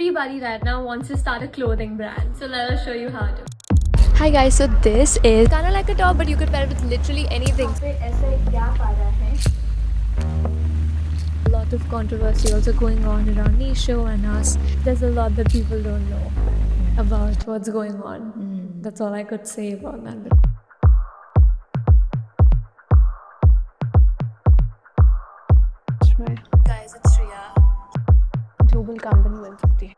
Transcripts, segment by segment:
everybody right now wants to start a clothing brand. So let us show you how to. Hi guys, so this is kind of like a top, but you could pair it with literally anything. ऐसे gap आ रहा है. A lot of controversy also going on around Nisho and us. There's a lot that people don't know about what's going on. That's all I could say about that. Guys, it's Riya. Global company बन सकती है.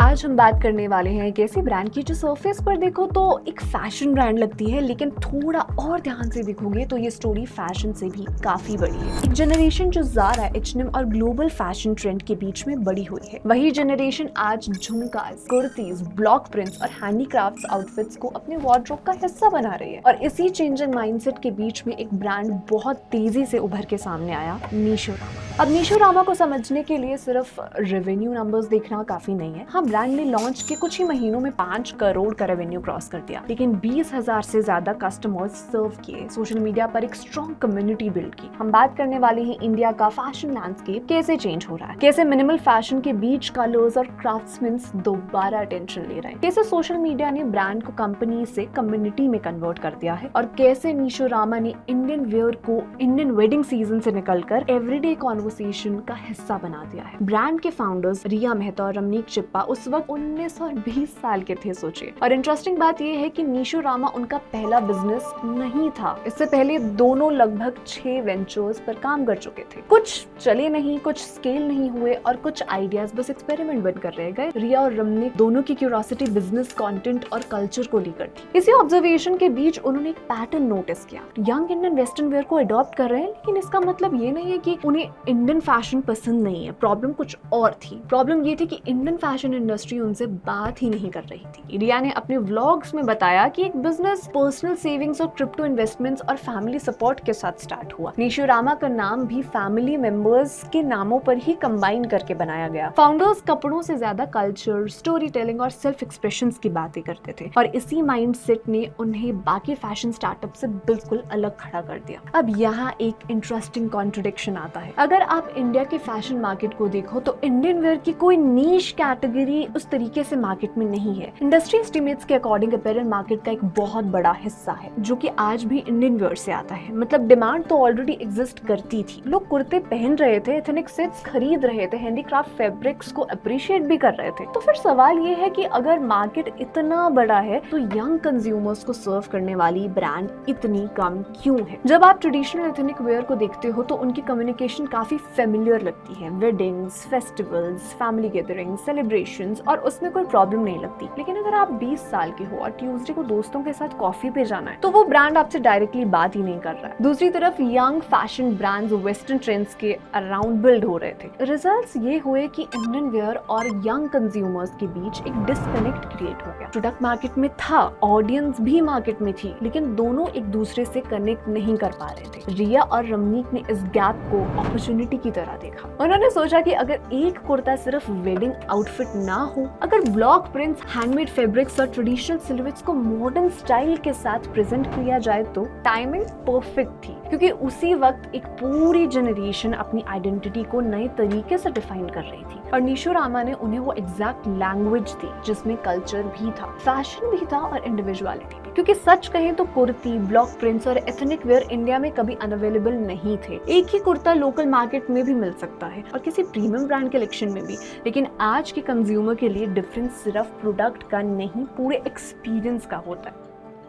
आज हम बात करने वाले हैं एक ऐसे ब्रांड की जो सरफेस पर देखो तो एक फैशन ब्रांड लगती है, लेकिन थोड़ा और ध्यान से देखोगे तो ये स्टोरी फैशन से भी काफी बड़ी है. एक जनरेशन जो ज़ारा, H&M और ग्लोबल फैशन ट्रेंड के बीच में बड़ी हुई है, वही जनरेशन आज झुमकास, कुर्तीज, ब्लॉक प्रिंट्स और हैंडीक्राफ्ट्स आउटफिट्स को अपने वार्डरोब का हिस्सा बना रही है. और इसी चेंजिंग माइंडसेट के बीच में एक ब्रांड बहुत तेजी से उभर के सामने आया, नीशो रामा. अब नीशो रामा को समझने के लिए सिर्फ रेवेन्यू नंबर्स देखना काफी नहीं है. हाँ, ब्रांड ने लॉन्च के कुछ ही महीनों में 5 करोड़ का रेवेन्यू क्रॉस कर दिया, लेकिन 20,000 से ज्यादा कस्टमर्स सर्व किए, सोशल मीडिया पर एक स्ट्रॉन्ग कम्युनिटी बिल्ड की. हम बात करने वाले हैं इंडिया का फैशन लैंडस्केप कैसे चेंज हो रहा है, कैसे मिनिमल फैशन के बीच कलर्स और क्राफ्ट्समैन दोबारा अटेंशन ले रहे हैं, कैसे सोशल मीडिया ने ब्रांड को कंपनी से कम्युनिटी में कन्वर्ट कर दिया है, और कैसे नीशो रामा ने इंडियन वेयर को इंडियन वेडिंग सीजन से निकलकर एवरीडे कॉन्वर्सेशन का हिस्सा बना दिया है. ब्रांड के फाउंडर्स रिया मेहता और रमनीक चिप्पा उस वक्त 19 और 20 साल के थे, सोचिए. और इंटरेस्टिंग बात यह है कि नीशो रामा उनका पहला बिजनेस नहीं था. इससे पहले दोनों लगभग 6 वेंचर्स पर काम कर चुके थे. कुछ चले नहीं, कुछ स्केल नहीं हुए और कुछ आइडियाज बस एक्सपेरिमेंट बनकर रह गए. रिया और रमनीक दोनों की क्यूरियोसिटी बिजनेस, कंटेंट और कल्चर को लेकर थी. इसी ऑब्जर्वेशन के बीच उन्होंने एक पैटर्न नोटिस किया. यंग इंडियन वेस्टर्न वेयर को अडॉप्ट कर रहे हैं, लेकिन इसका मतलब ये नहीं है कि उन्हें इंडियन फैशन पसंद नहीं है. प्रॉब्लम कुछ और थी. प्रॉब्लम ये थी कि इंडियन फैशन इंडस्ट्री उनसे बात ही नहीं कर रही थी. रिया ने अपने व्लॉग्स में बताया कि एक बिजनेस पर्सनल सेविंग्स और क्रिप्टो इन्वेस्टमेंट्स और फैमिली सपोर्ट के साथ स्टार्ट हुआ. नीशो रामा का नाम भी फैमिली मेंबर्स के नामों पर ही कंबाइन करके बनाया गया. फाउंडर्स कपड़ों से ज्यादा कल्चर, स्टोरी टेलिंग और सेल्फ एक्सप्रेशंस की बातें करते थे, और इसी माइंडसेट ने उन्हें बाकी फैशन स्टार्टअप से बिल्कुल अलग खड़ा कर दिया. अब यहाँ एक इंटरेस्टिंग कॉन्ट्रडिक्शन आता है. अगर आप इंडिया के फैशन मार्केट को देखो तो इंडियन वेयर की कोई नीश कैटेगरी उस तरीके से मार्केट में नहीं है. इंडस्ट्री एस्टिमेट्स के अकॉर्डिंग अपैरल मार्केट का एक बहुत बड़ा हिस्सा है जो कि आज भी इंडियन वेयर से आता है. मतलब डिमांड तो ऑलरेडी एग्जिस्ट करती थी. लोग कुर्ते पहन रहे थे, एथनिक सेट्स खरीद रहे थे, हैंडीक्राफ्ट फैब्रिक्स को अप्रिशिएट भी कर रहे थे. तो फिर सवाल ये है कि अगर मार्केट इतना बड़ा है तो यंग कंज्यूमर्स को सर्व करने वाली ब्रांड इतनी कम क्यों है. जब आप ट्रेडिशनल एथनिक वेयर को देखते हो तो उनकी कम्युनिकेशन काफी फेमिलियर लगती है. Weddings, festivals, family gatherings, celebrations, और उसमें कोई प्रॉब्लम नहीं लगती. लेकिन अगर आप 20 साल के हो और ट्यूसडे को दोस्तों के साथ कॉफी पे जाना है तो वो ब्रांड आपसे डायरेक्टली बात ही नहीं कर रहा है. दूसरी तरफ young fashion brands western trends के अराउंड बिल्ड हो रहे थे. रिजल्ट्स ये हुए कि इंडियन वेयर और यंग कंज्यूमर्स के बीच एक डिस्कनेक्ट क्रिएट हो गया. प्रोडक्ट मार्केट में था, ऑडियंस भी मार्केट में थी, लेकिन दोनों एक दूसरे से कनेक्ट नहीं कर पा रहे थे. रिया और रमनीक ने इस गैप को अपॉर्चुनिटी की तरह देखा. उन्होंने सोचा कि अगर एक कुर्ता सिर्फ वेडिंग आउटफिट ना हो, अगर ब्लॉक प्रिंट्स, हैंडमेड फैब्रिक्स और ट्रेडिशनल सिलुएट्स को मॉडर्न स्टाइल के साथ प्रेजेंट किया जाए तो टाइमिंग परफेक्ट थी, क्योंकि उसी वक्त एक पूरी जनरेशन अपनी आइडेंटिटी को नए तरीके से डिफाइन कर रही थी. और नीशो रामा ने उन्हें वो एग्जैक्ट लैंग्वेज दी जिसमें कल्चर भी था, फैशन भी था और इंडिविजुअलिटी भी. क्योंकि सच कहें तो कुर्ती, ब्लॉक प्रिंट्स और एथनिक वेयर इंडिया में कभी अनअवेलेबल नहीं थे. एक ही कुर्ता लोकल मार्केट में भी मिल सकता है और किसी प्रीमियम ब्रांड कलेक्शन में भी. लेकिन आज के कंज्यूमर के लिए डिफरेंस सिर्फ प्रोडक्ट का नहीं, पूरे एक्सपीरियंस का होता है.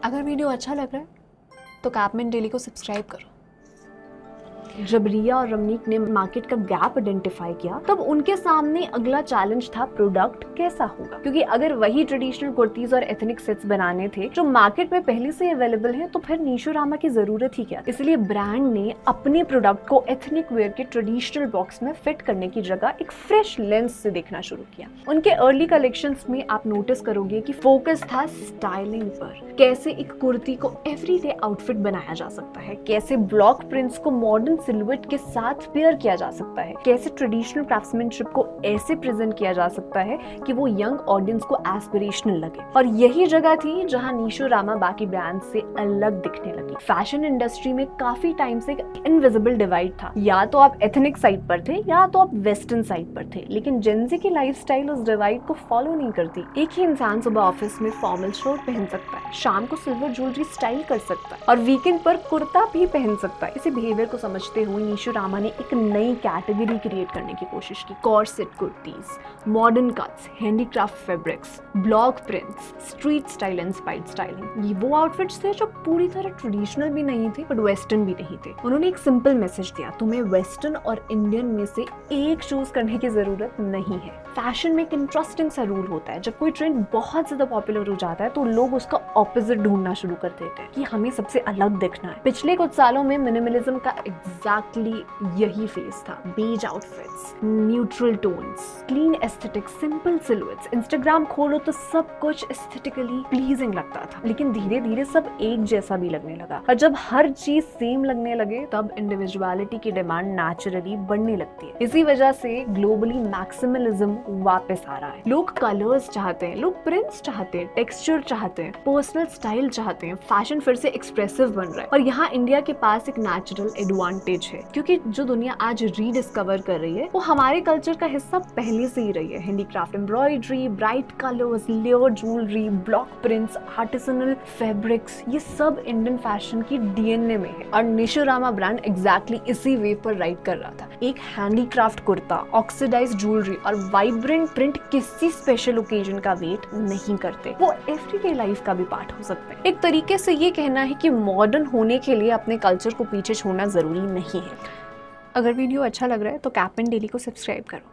अगर वीडियो अच्छा लग रहा है तो कैपमैन डेली को सब्सक्राइब करो. जब रिया और रमनीक ने मार्केट का गैप आइडेंटिफाई किया तब उनके सामने अगला चैलेंज था प्रोडक्ट कैसा होगा. क्योंकि अगर वही ट्रेडिशनल कुर्तीज और एथनिक सेट्स बनाने थे जो मार्केट में पहले से अवेलेबल हैं, तो फिर नीशो रामा की जरूरत ही क्या. इसलिए ब्रांड ने अपने प्रोडक्ट को एथनिक वेयर के ट्रेडिशनल बॉक्स में फिट करने की जगह एक फ्रेश लेंस से देखना शुरू किया. उनके अर्ली कलेक्शंस में आप नोटिस करोगे कि फोकस था स्टाइलिंग पर. कैसे एक कुर्ती को एवरीडे आउटफिट बनाया जा सकता है, कैसे ब्लॉक प्रिंट्स को मॉडर्न सिलुएट के साथ पेयर किया जा सकता है, कैसे ट्रेडिशनल क्राफ्ट्समैनशिप को ऐसे प्रेजेंट किया जा सकता है कि वो यंग ऑडियंस को एस्पिरेशनल लगे। और यही जगह थी जहां नीशो रामा बाकी ब्रांड से अलग दिखने लगी। फैशन इंडस्ट्री में काफी टाइम से एक इनविजिबल डिवाइड था, या तो आप एथनिक साइड पर थे या तो आप वेस्टर्न साइड पर थे, लेकिन जेंजी की लाइफस्टाइल उस डिवाइड को फॉलो नहीं करती। एक ही इंसान सुबह ऑफिस में फॉर्मल शर्ट पहन सकता है, शाम को सिल्वर ज्वेलरी स्टाइल कर सकता है और वीकेंड पर कुर्ता भी पहन सकता है। इसी बिहेवियर को समझते हुए नीशो रामा ने एक नई कैटेगरी क्रिएट करने की कोशिश की। Corset kurtis, modern cuts, handicraft fabrics, block prints, street style inspired styling. ये वो आउटफिट्स थे जो पूरी तरह ट्रेडिशनल भी नहीं थे बट वेस्टर्न भी नहीं थे। उन्होंने एक सिंपल मैसेज दिया, तुम्हें वेस्टर्न और इंडियन में से एक चूज करने की जरूरत नहीं है। फैशन में एक इंटरेस्टिंग सा रूल होता है, जब कोई ट्रेंड बहुत ज्यादा पॉपुलर हो जाता है तो लोग उसका ऑपोजिट ढूंढना शुरू कर देते हैं कि हमें सबसे अलग दिखना है। पिछले कुछ सालों में मिनिमलिज्म का एग्जैक्टली यही फेज था। Beige outfits, neutral tones, clean aesthetic, simple silhouettes. Instagram खोलो तो सब कुछ एस्थेटिकली प्लीजिंग लगता था, लेकिन धीरे धीरे सब एक जैसा भी लगने लगा। और जब हर चीज सेम लगने लगे तब इंडिविजुअलिटी की डिमांड नेचुरली बढ़ने लगती है। इसी वजह से ग्लोबली मैक्सिमलिज्म वापस आ रहा है। लोग कलर्स चाहते हैं, लोग प्रिंट्स चाहते हैं, टेक्सचर चाहते हैं, पर्सनल स्टाइल चाहते हैं। फैशन फिर से एक्सप्रेसिव बन रहा है और यहाँ इंडिया के पास एक नेचुरल एडवांटेज है, क्योंकि जो दुनिया आज रीडिस्कवर कर रही है वो हमारे कल्चर का हिस्सा पहले से ही रही है। Handicraft embroidery, bright colours, layer jewellery, block prints, artisanal fabrics, ये सब इंडियन फैशन की डीएनए में है और नीशो रामा ब्रांड एग्जैक्टली इसी वेव पर राइड कर रहा था। एक हैंडीक्राफ्ट कुर्ता, ऑक्सीडाइज्ड ज्वेलरी और वाइब्रेंट प्रिंट किसी स्पेशल ओकेजन का वेट नहीं करते, वो एवरीडे लाइफ का भी पार्ट हो सकते हैं। एक तरीके से ये कहना है कि मॉडर्न होने के लिए अपने कल्चर को पीछे छोड़ना जरूरी नहीं है। अगर वीडियो अच्छा लग रहा है तो कैप्टन डेली को सब्सक्राइब करो।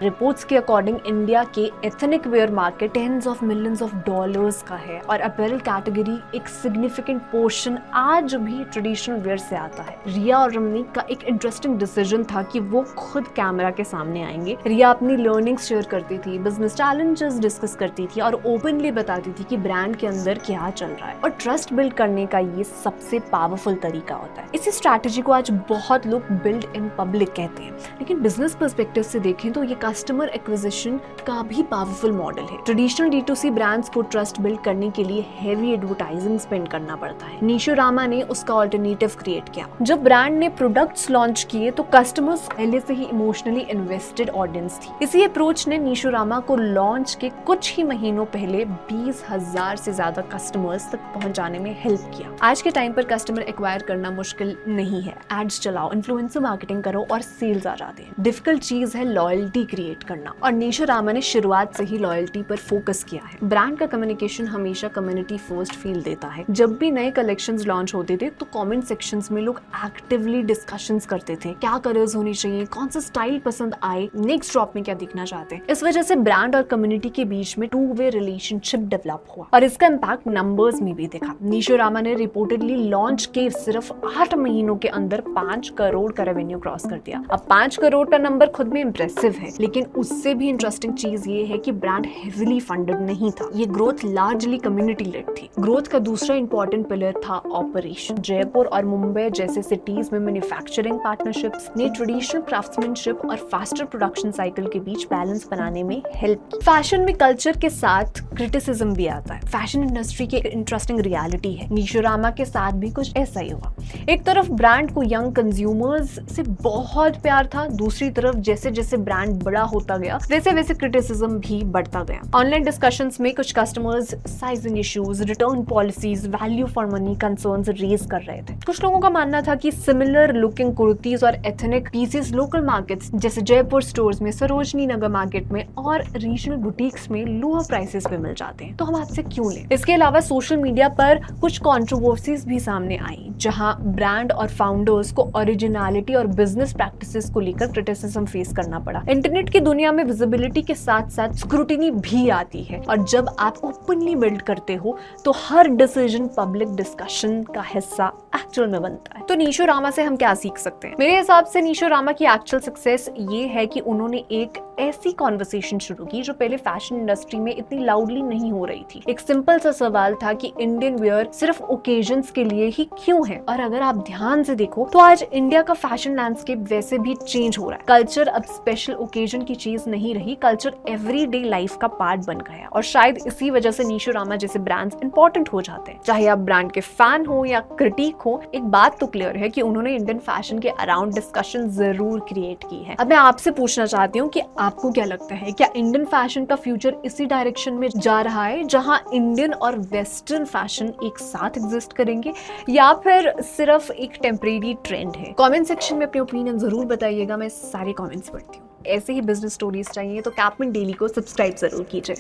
रिपोर्ट्स के अकॉर्डिंग इंडिया के ethnic wear market tens of millions of dollars का है और अपैरल कैटेगरी एक सिग्निफिकेंट पोर्शन आज भी ट्रेडिशनल वेयर से आता है। रिया और रमनीक का एक इंटरेस्टिंग डिसीजन था कि वो खुद कैमरा के सामने आएंगे। रिया अपनी लर्निंग्स शेयर करती थी, बिजनेस चैलेंजेस डिस्कस करती थी और ओपनली बताती थी कि ब्रांड के अंदर क्या चल रहा है। और ट्रस्ट बिल्ड करने का ये सबसे पावरफुल तरीका होता है। इसी स्ट्रैटेजी को आज बहुत लोग बिल्ड इन पब्लिक कहते हैं, लेकिन बिजनेस पर्सपेक्टिव से देखें तो ये कस्टमर एक्विजिशन का भी पावरफुल मॉडल है। ट्रेडिशनल D2C ब्रांड्स को ट्रस्ट बिल्ड करने के लिए हेवी एडवर्टाइजिंग स्पेंड करना पड़ता है। नीशो रामा ने उसका ऑल्टरनेटिव क्रिएट किया। जब ब्रांड ने प्रोडक्ट्स लॉन्च किए तो कस्टमर्स पहले से ही इमोशनली इन्वेस्टेड ऑडियंस थी। इसी अप्रोच ने नीशो रामा को लॉन्च के कुछ ही महीनों पहले 20,000 से ज्यादा कस्टमर्स तक पहुंचाने में हेल्प किया। आज के टाइम पर कस्टमर एक्वायर करना मुश्किल नहीं है। एड्स चलाओ, इन्फ्लुएंसर मार्केटिंग करो और सेल्स आ जाते हैं। डिफिकल्ट चीज है लॉयल्टी क्रिएट करना और नीशो रामा ने शुरुआत से ही लॉयल्टी पर फोकस किया है। ब्रांड का कम्युनिकेशन हमेशा कम्युनिटी फर्स्ट फील देता है। जब भी नए कलेक्शंस लॉन्च होते थे तो कमेंट सेक्शंस में लोग एक्टिवली डिस्कशंस करते थे, क्या कलर्स होनी चाहिए, कौन सा स्टाइल पसंद आए, नेक्स्ट ड्रॉप में क्या दिखना चाहते हैं। इस वजह से ब्रांड और कम्युनिटी के बीच में 2-वे रिलेशनशिप डेवलप हुआ और इसका इम्पैक्ट नंबर्स में भी दिखा। नीशो रामा ने रिपोर्टेडली लॉन्च के सिर्फ 8 महीनों के अंदर 5 करोड़ का रेवेन्यू क्रॉस कर दिया। अब 5 करोड़ का नंबर खुद में इम्प्रेसिव है, लेकिन उससे भी इंटरेस्टिंग चीज ये है कि ब्रांड हेवीली फंडेड नहीं था। ये ग्रोथ लार्जली कम्युनिटी लेड थी। ग्रोथ का दूसरा इंपॉर्टेंट पिलर था ऑपरेशन। जयपुर और मुंबई जैसे सिटीज में मैन्युफैक्चरिंग पार्टनरशिप्स ने ट्रेडिशनल क्राफ्ट्समैनशिप और फास्टर प्रोडक्शन साइकिल के बीच बैलेंस बनाने में हेल्प की। फैशन में कल्चर के साथ क्रिटिसिज्म भी आता है। फैशन इंडस्ट्री की इंटरेस्टिंग रियलिटी है। नीशो रामा के साथ भी कुछ ऐसा ही हुआ। एक तरफ ब्रांड को यंग कंज्यूमर्स से बहुत प्यार था, दूसरी तरफ जैसे जैसे ब्रांड बड़ा होता गया वैसे वैसे क्रिटिसिज्म भी बढ़ता गया। ऑनलाइन डिस्कशंस में कुछ customers sizing issues, return policies, value for money concerns raise कर रहे थे। कुछ लोगों का मानना था कि सिमिलर लुकिंग कुर्तीज और एथनिक पीसेस लोकल मार्केट्स जैसे जयपुर स्टोर्स में, सरोजनी नगर मार्केट में और रीजनल बुटीक्स में लोअर प्राइसेस पे मिल जाते हैं, तो हम आपसे क्यों लें। इसके अलावा सोशल मीडिया पर कुछ कंट्रोवर्सीज भी सामने आई, जहां ब्रांड और फाउंडर्स को ओरिजिनलिटी और बिजनेस प्रैक्टिसेस को लेकर क्रिटिसिज्म फेस करना पड़ा। इंटरनेट की दुनिया में विजिबिलिटी के साथ साथ स्क्रूटिनी भी आती है और जब आप ओपनली बिल्ड करते हो तो हर डिसीजन पब्लिक डिस्कशन का हिस्सा एक्चुअल में बनता है। तो नीशो रामा से हम क्या सीख सकते हैं? मेरे हिसाब से नीशो रामा की एक्चुअल सक्सेस ये है कि उन्होंने एक ऐसी कॉन्वर्सेशन शुरू की जो पहले फैशन इंडस्ट्री में इतनी लाउडली नहीं हो रही थी। एक सिंपल सा सवाल था कि इंडियन वियर सिर्फ ओकेजन्स के लिए ही क्यों है? और अगर आप ध्यान से देखो तो आज इंडिया का फैशन लैंडस्केप वैसे भी चेंज हो रहा है। कल्चर अब स्पेशल ओकेजन की चीज नहीं रही, कल्चर एवरीडे लाइफ का पार्ट बन गया। और शायद इसी वजह से नीशो रामा जैसे ब्रांड्स इंपॉर्टेंट हो जाते हैं। चाहे आप ब्रांड के फैन हो या क्रिटिक हो, एक बात तो क्लियर है कि उन्होंने इंडियन फैशन के अराउंड डिस्कशन जरूर क्रिएट की है। अब मैं आपसे पूछना चाहती हूँ कि आपको क्या लगता है, क्या इंडियन फैशन का फ्यूचर इसी डायरेक्शन में जा रहा है जहां इंडियन और वेस्टर्न फैशन एक साथ एग्जिस्ट करेंगे, या फिर सिर्फ एक टेम्परेरी ट्रेंड है? कमेंट सेक्शन में अपने ओपिनियन जरूर बताइएगा, मैं सारे कमेंट्स पढ़ती हूँ। ऐसे ही बिजनेस स्टोरीज चाहिए तो कैपमिन डेली को सब्सक्राइब जरूर कीजिए।